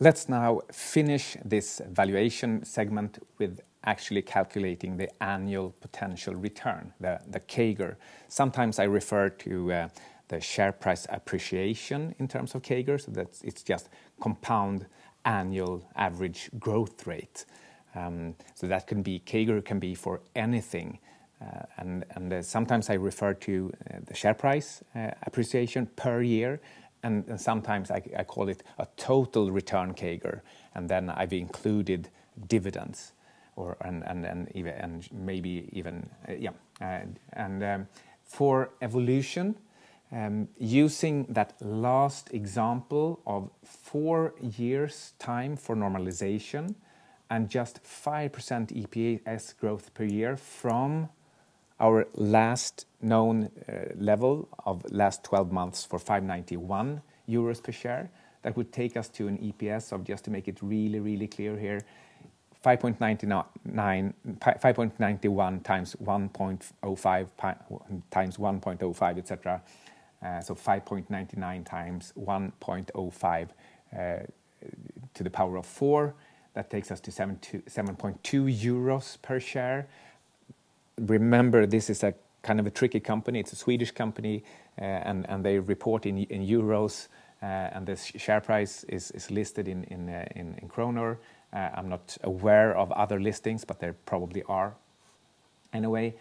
Let's now finish this valuation segment with actually calculating the annual potential return, the CAGR. Sometimes I refer to the share price appreciation in terms of CAGR, so it's just compound annual average growth rate. So that can be, CAGR can be for anything. And sometimes I refer to the share price appreciation per year, and sometimes I call it a total return CAGR, and then I've included dividends, and maybe even for evolution, using that last example of 4 years time for normalization and just 5% EPS growth per year from our last known level of last 12 months for 591 euros per share, that would take us to an EPS of, just to make it really, really clear here, 5.91 times 1.05 times 1.05, etc. So 5.99 times 1.05 to the power of 4. That takes us to 7.2 euros per share. Remember, this is a kind of a tricky company. It's a Swedish company, and they report in euros, and the share price is listed in kronor. I'm not aware of other listings, but there probably are. Anyway,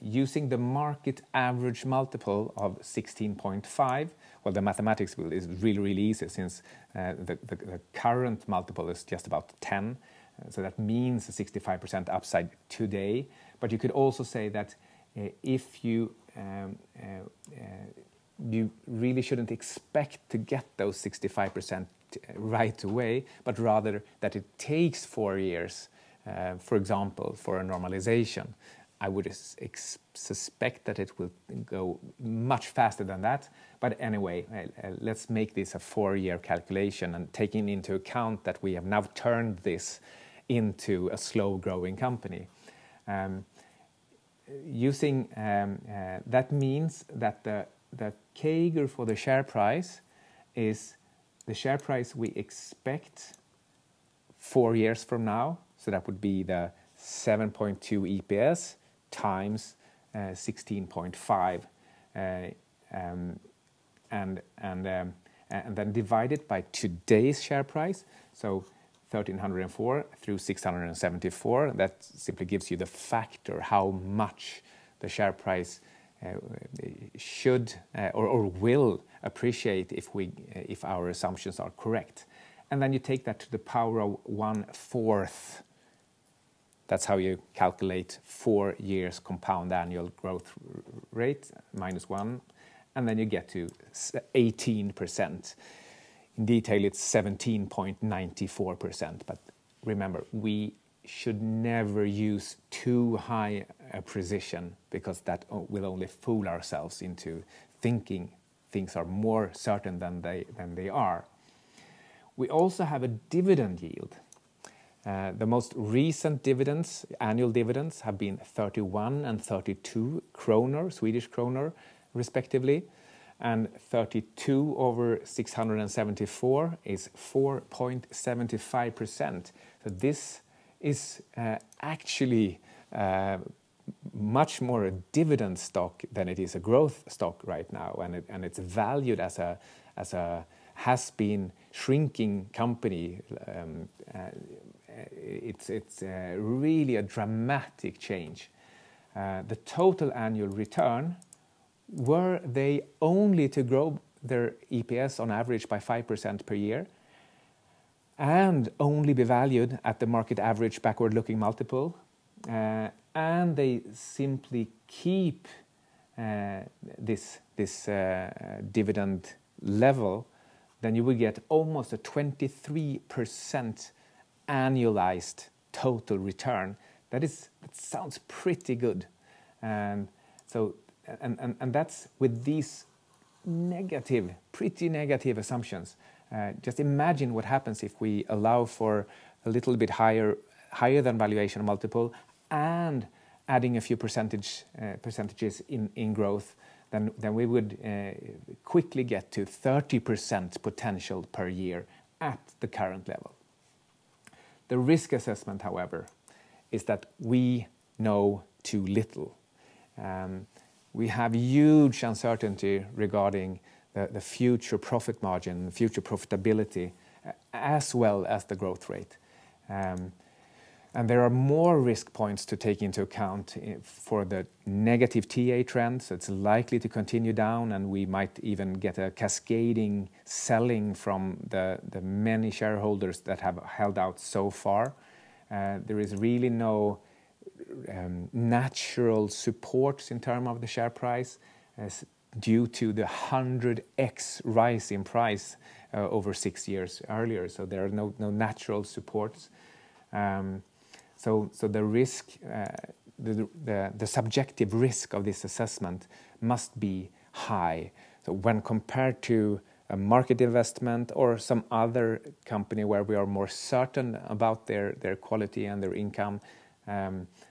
using the market average multiple of 16.5, well, the mathematics is really, really easy, since the current multiple is just about 10. So that means a 65% upside today. But you could also say that if you really shouldn't expect to get those 65% right away, but rather that it takes 4 years, for example, for a normalization. I would suspect that it will go much faster than that. But anyway, let's make this a 4-year calculation, and taking into account that we have now turned this into a slow-growing company. That means that the CAGR for the share price is the share price we expect 4 years from now. So that would be the 7.2 EPS times 16.5, and then divided by today's share price. So 1,304 through 674, that simply gives you the factor how much the share price should or will appreciate if our assumptions are correct. And then you take that to the power of 1/4. That's how you calculate 4 years compound annual growth rate minus 1, and then you get to 18%. In detail, it's 17.94%. But remember, we should never use too high a precision, because that will only fool ourselves into thinking things are more certain than they are. We also have a dividend yield. The most recent dividends, annual dividends, have been 31 and 32 kronor, Swedish kronor, respectively. And 32 over 674 is 4.75%. So this is actually much more a dividend stock than it is a growth stock right now, and it's valued as a has-been shrinking company. It's really a dramatic change. The total annual return, were they only to grow their EPS on average by 5% per year and only be valued at the market average backward-looking multiple, and they simply keep this dividend level, then you will get almost a 23% annualized total return. That sounds pretty good, and that's with these pretty negative assumptions. Just imagine what happens if we allow for a little bit higher than valuation multiple and adding a few percentages in growth. Then we would quickly get to 30% potential per year at the current level. The risk assessment, however, is that we know too little. We have huge uncertainty regarding the future profit margin, future profitability, as well as the growth rate. And there are more risk points to take into account for the negative TA trend, so it's likely to continue down, and we might even get a cascading selling from the many shareholders that have held out so far. There is really no natural supports in terms of the share price due to the 100x rise in price over 6 years earlier, so there are no natural supports. So the risk, the subjective risk of this assessment must be high. So when compared to a market investment or some other company where we are more certain about their quality and their income,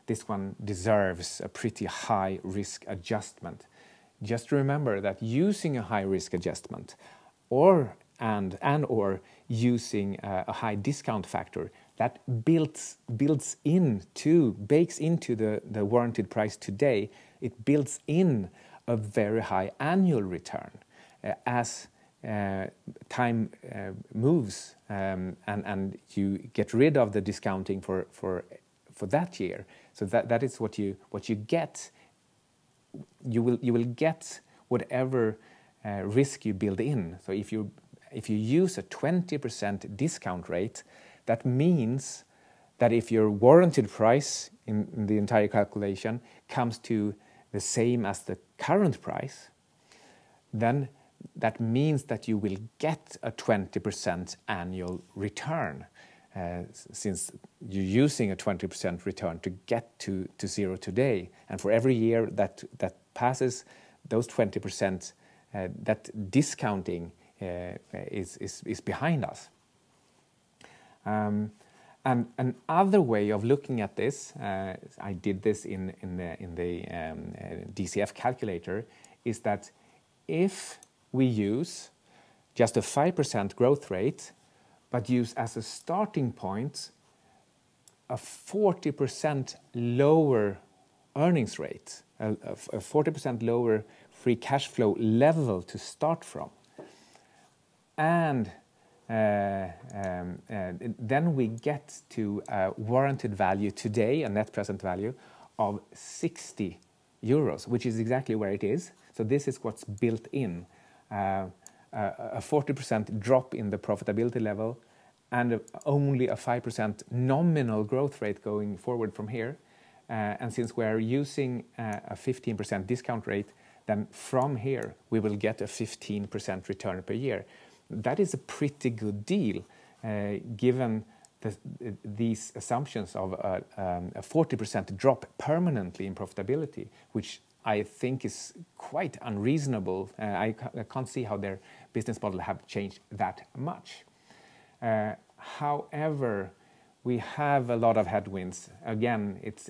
this one deserves a pretty high risk adjustment. Just remember that using a high risk adjustment or using a high discount factor, that bakes into the warranted price today, it builds in a very high annual return as time moves, and you get rid of the discounting for that year. So that is what you get. You will get whatever risk you build in. So if you use a 20% discount rate, that means that if your warranted price in the entire calculation comes to the same as the current price, then that means that you will get a 20% annual return, since you're using a 20% return to get to zero today. And for every year that passes, those 20%, that discounting is behind us. And another way of looking at this, I did this in the DCF calculator, is that if we use just a 5% growth rate, but use as a starting point a 40% lower earnings rate, a 40% lower free cash flow level to start from, and then we get to a warranted value today, a net present value of 60 euros, which is exactly where it is. So this is what's built in, a 40% drop in the profitability level and only a 5% nominal growth rate going forward from here. And since we're using a 15% discount rate, then from here we will get a 15% return per year. That is a pretty good deal, given these assumptions of a 40% drop permanently in profitability, which I think is quite unreasonable. I can't see how their business model have changed that much. However, we have a lot of headwinds. Again, it's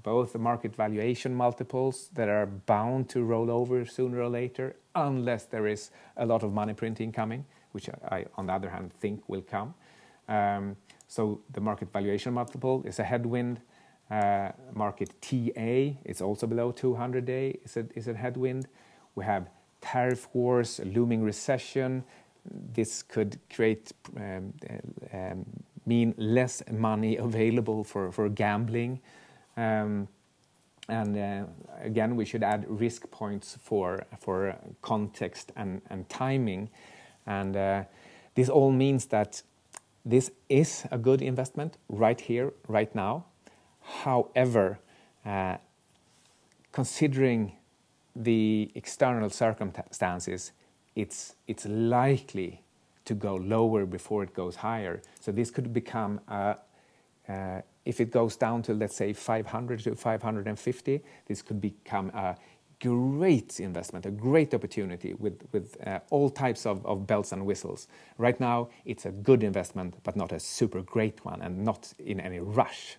both the market valuation multiples that are bound to roll over sooner or later, unless there is a lot of money printing coming, which I, on the other hand, think will come. So the market valuation multiple is a headwind. Market TA is also below 200-day, is a headwind. We have tariff wars, a looming recession. This could create mean less money available for gambling. And again, we should add risk points for context and timing. And this all means that this is a good investment right here, right now. However, considering the external circumstances, it's likely to go lower before it goes higher. So this could become, if it goes down to, let's say, 500 to 550, this could become a great investment, a great opportunity with all types of bells and whistles. Right now, it's a good investment, but not a super great one, and not in any rush.